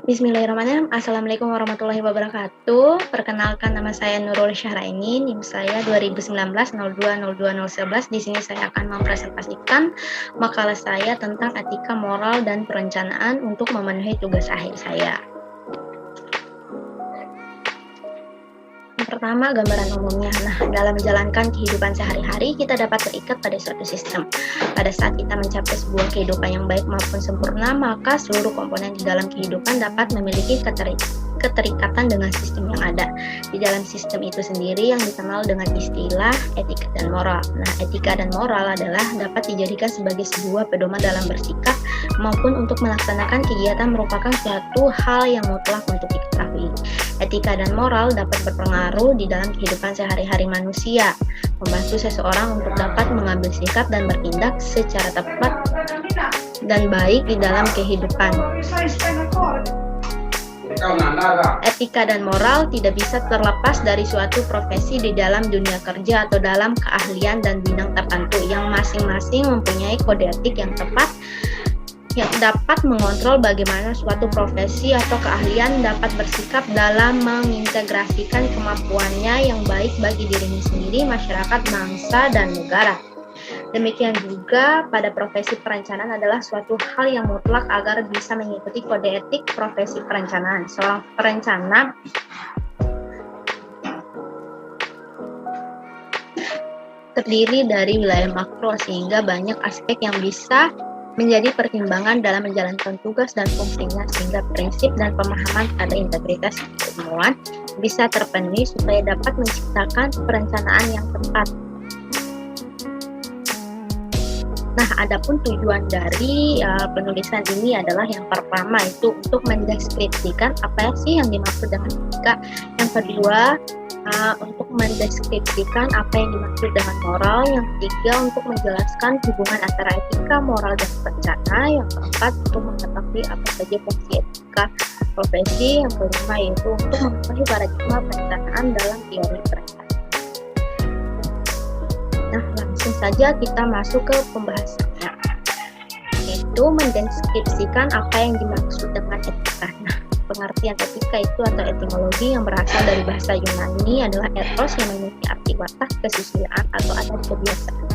Bismillahirrahmanirrahim. Assalamualaikum warahmatullahi wabarakatuh. Perkenalkan, nama saya Nurul Syahraini, NIM saya 2019-02-02-011. Di sini saya akan mempresentasikan makalah saya tentang etika moral dan perencanaan untuk memenuhi tugas akhir saya. Yang pertama, gambaran umumnya. Nah, dalam menjalankan kehidupan sehari-hari, kita dapat terikat pada suatu sistem. Pada saat kita mencapai sebuah kehidupan yang baik maupun sempurna, maka seluruh komponen di dalam kehidupan dapat memiliki keterikatan dengan sistem yang ada. Di dalam sistem itu sendiri yang dikenal dengan istilah etika dan moral. Nah, etika dan moral adalah dapat dijadikan sebagai sebuah pedoman dalam bersikap maupun untuk melaksanakan kegiatan merupakan suatu hal yang mutlak untuk diketahui. Etika dan moral dapat berpengaruh di dalam kehidupan sehari-hari manusia, membantu seseorang untuk dapat mengambil sikap dan bertindak secara tepat dan baik di dalam kehidupan. Etika dan moral tidak bisa terlepas dari suatu profesi di dalam dunia kerja atau dalam keahlian dan bidang tertentu yang masing-masing mempunyai kode etik yang tepat yang dapat mengontrol bagaimana suatu profesi atau keahlian dapat bersikap dalam mengintegrasikan kemampuannya yang baik bagi dirinya sendiri, masyarakat, bangsa, dan negara. Demikian juga pada profesi perencanaan adalah suatu hal yang mutlak agar bisa mengikuti kode etik profesi perencanaan. Seorang perencana terdiri dari wilayah makro sehingga banyak aspek yang bisa menjadi pertimbangan dalam menjalankan tugas dan fungsinya, sehingga prinsip dan pemahaman pada integritas keilmuan bisa terpenuhi supaya dapat menciptakan perencanaan yang tepat. Nah, adapun tujuan dari penulisan ini adalah yang pertama itu untuk mendeskripsikan apa sih yang dimaksud dengan etika. Yang kedua, untuk mendeskripsikan apa yang dimaksud dengan moral. Yang ketiga, untuk menjelaskan hubungan antara etika, moral, dan perencana. Yang keempat, untuk mengetahui apa saja fungsi etika profesi. Yang kelima, yaitu untuk mengetahui paradigma perencanaan dalam teori perencanaan. Nah, langsung saja kita masuk ke pembahasannya, yaitu mendeskripsikan apa yang dimaksud dengan etika. Nah, pengertian etika itu atau etimologi yang berasal dari bahasa Yunani adalah ethos yang memiliki arti watak, kesusilaan, atau adat kebiasaan.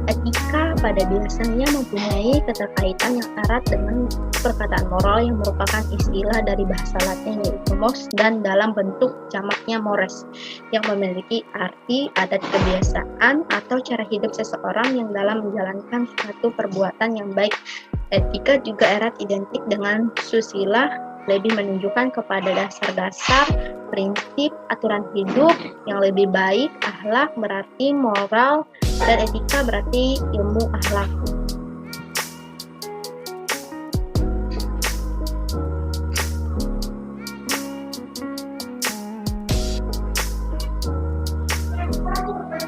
Etika pada biasanya mempunyai keterkaitan yang erat dengan perkataan moral yang merupakan istilah dari bahasa Latin yaitu mos dan dalam bentuk jamaknya mores yang memiliki arti adat kebiasaan atau cara hidup seseorang yang dalam menjalankan suatu perbuatan yang baik. Etika juga erat identik dengan susila, lebih menunjukkan kepada dasar-dasar prinsip aturan hidup yang lebih baik. Akhlak berarti moral dan etika berarti ilmu akhlak.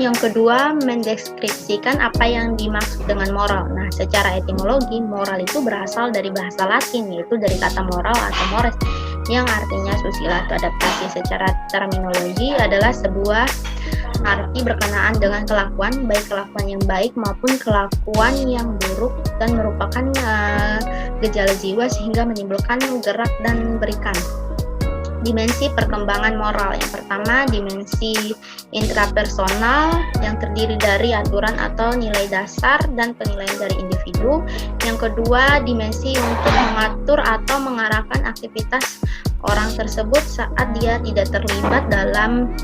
Yang kedua, mendeskripsikan apa yang dimaksud dengan moral. Nah, secara etimologi, moral itu berasal dari bahasa Latin, yaitu dari kata moral atau mores, yang artinya susila atau adaptasi. Secara terminologi adalah sebuah arti berkenaan dengan kelakuan, baik kelakuan yang baik maupun kelakuan yang buruk, dan merupakan gejala jiwa sehingga menimbulkan gerak dan berikan. Dimensi perkembangan moral. Yang pertama, dimensi intrapersonal yang terdiri dari aturan atau nilai dasar dan penilaian dari individu. Yang kedua, dimensi untuk mengatur atau mengarahkan aktivitas orang tersebut saat dia tidak terlibat dalam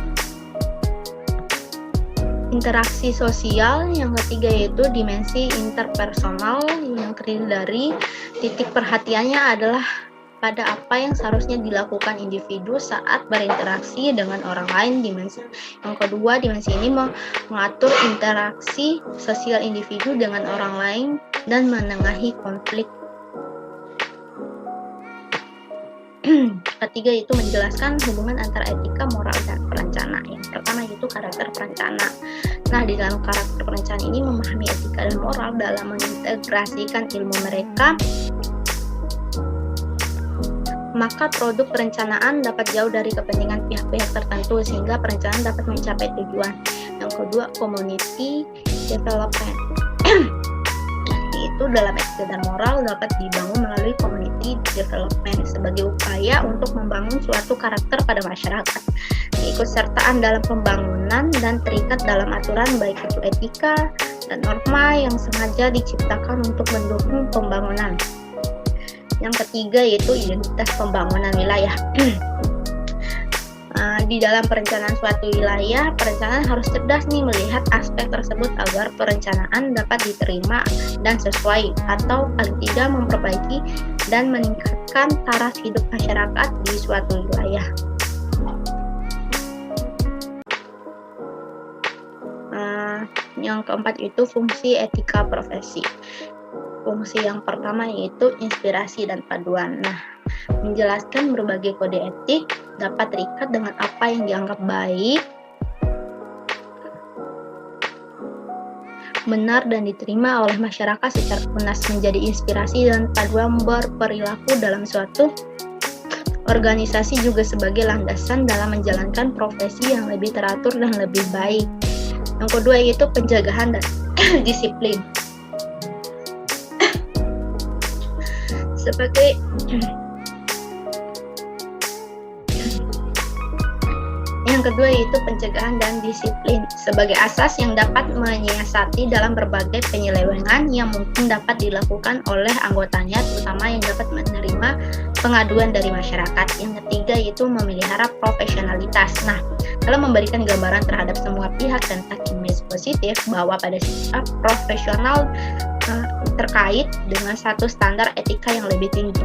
interaksi sosial. Yang ketiga yaitu dimensi interpersonal yang terdiri dari titik perhatiannya adalah pada apa yang seharusnya dilakukan individu saat berinteraksi dengan orang lain. Dimensi yang kedua, dimensi ini mengatur interaksi sosial individu dengan orang lain dan menengahi konflik. Ketiga itu menjelaskan hubungan antara etika, moral, dan perencana. Yang pertama itu karakter perencana. Nah, di dalam karakter perencana ini memahami etika dan moral dalam mengintegrasikan ilmu mereka, maka produk perencanaan dapat jauh dari kepentingan pihak-pihak tertentu sehingga perencanaan dapat mencapai tujuan. Yang kedua, community development. itu dalam etika dan moral dapat dibangun melalui community development sebagai upaya untuk membangun suatu karakter pada masyarakat, keikutsertaan dalam pembangunan dan terikat dalam aturan baik itu etika dan norma yang sengaja diciptakan untuk mendukung pembangunan. Yang ketiga yaitu identitas pembangunan wilayah. Di dalam perencanaan suatu wilayah, perencanaan harus cerdas melihat aspek tersebut agar perencanaan dapat diterima dan sesuai, atau paling tidak memperbaiki dan meningkatkan taraf hidup masyarakat di suatu wilayah. Yang keempat itu fungsi etika profesi. Fungsi yang pertama yaitu inspirasi dan paduan. Menjelaskan berbagai kode etik dapat terikat dengan apa yang dianggap baik, benar dan diterima oleh masyarakat secara luas, menjadi inspirasi dan paduan berperilaku dalam suatu organisasi, juga sebagai landasan dalam menjalankan profesi yang lebih teratur dan lebih baik. Yang kedua yaitu penjagaan dan disiplin. Yang kedua yaitu pencegahan dan disiplin sebagai asas yang dapat menyiasati dalam berbagai penyelewengan yang mungkin dapat dilakukan oleh anggotanya, terutama yang dapat menerima pengaduan dari masyarakat. Yang ketiga yaitu memelihara profesionalitas. Dalam memberikan gambaran terhadap semua pihak tentang image positif bahwa pada sikap profesional terkait dengan satu standar etika yang lebih tinggi.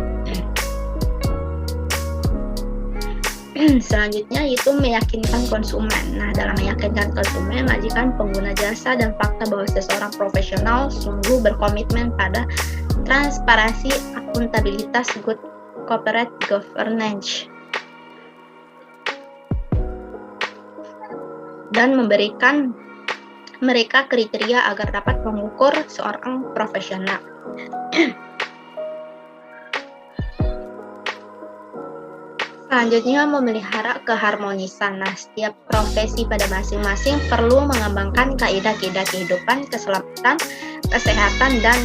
Selanjutnya itu meyakinkan konsumen. Dalam meyakinkan konsumen, majikan pengguna jasa dan fakta bahwa seseorang profesional sungguh berkomitmen pada transparansi, akuntabilitas, good corporate governance, dan memberikan mereka kriteria agar dapat mengukur seorang profesional. Selanjutnya, memelihara keharmonisan. Setiap profesi pada masing-masing perlu mengembangkan kaidah-kaidah kehidupan, keselamatan, kesehatan, dan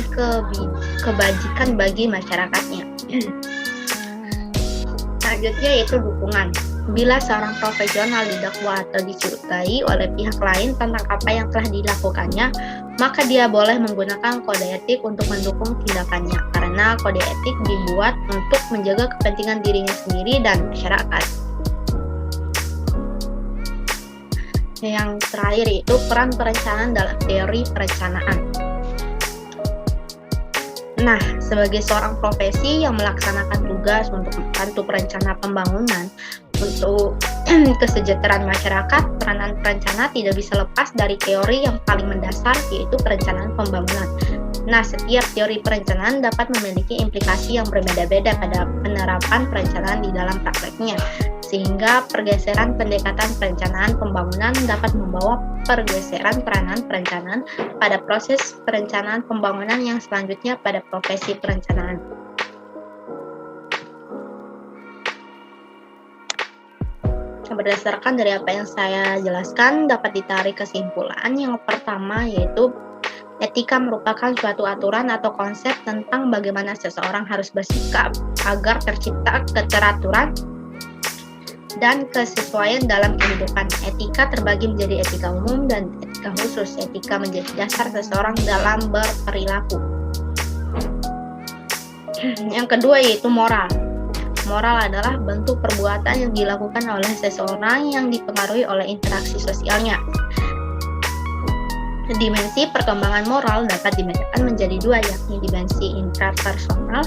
kebajikan bagi masyarakatnya. Selanjutnya yaitu dukungan. Bila seorang profesional didakwa atau dicurigai oleh pihak lain tentang apa yang telah dilakukannya, maka dia boleh menggunakan kode etik untuk mendukung tindakannya, karena kode etik dibuat untuk menjaga kepentingan dirinya sendiri dan masyarakat. Yang terakhir itu peran perencanaan dalam teori perencanaan. Sebagai seorang profesi yang melaksanakan tugas untuk membantu perencana pembangunan untuk kesejahteraan masyarakat, peranan perencana tidak bisa lepas dari teori yang paling mendasar, yaitu perencanaan pembangunan. Setiap teori perencanaan dapat memiliki implikasi yang berbeda-beda pada penerapan perencanaan di dalam prakteknya, sehingga pergeseran pendekatan perencanaan pembangunan dapat membawa pergeseran peranan perencanaan pada proses perencanaan pembangunan yang selanjutnya pada profesi perencanaan. Berdasarkan dari apa yang saya jelaskan, dapat ditarik kesimpulan yang pertama yaitu etika merupakan suatu aturan atau konsep tentang bagaimana seseorang harus bersikap agar tercipta keteraturan dan kesesuaian dalam kehidupan. Etika terbagi menjadi etika umum dan etika khusus. Etika menjadi dasar seseorang dalam berperilaku. Yang kedua yaitu moral. Moral adalah bentuk perbuatan yang dilakukan oleh seseorang yang dipengaruhi oleh interaksi sosialnya. Dimensi perkembangan moral dapat dibedakan menjadi dua, yakni dimensi intrapersonal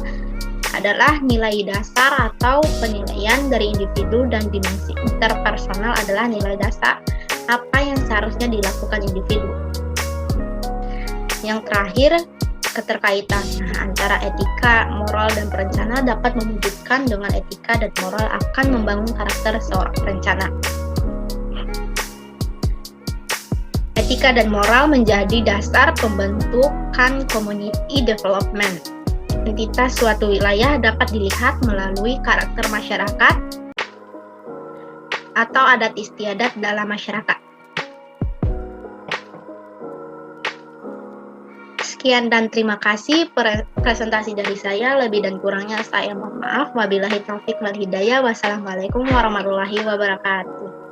adalah nilai dasar atau penilaian dari individu, dan dimensi interpersonal adalah nilai dasar apa yang seharusnya dilakukan individu. Yang terakhir, keterkaitan antara etika, moral, dan perencana dapat mewujudkan dengan etika dan moral akan membangun karakter seorang perencana. Etika dan moral menjadi dasar pembentukan community development. Entitas suatu wilayah dapat dilihat melalui karakter masyarakat atau adat istiadat dalam masyarakat. Sekian dan terima kasih presentasi dari saya. Lebih dan kurangnya saya mohon maaf. Wabillahi taufik wal hidayah. Wassalamualaikum warahmatullahi wabarakatuh.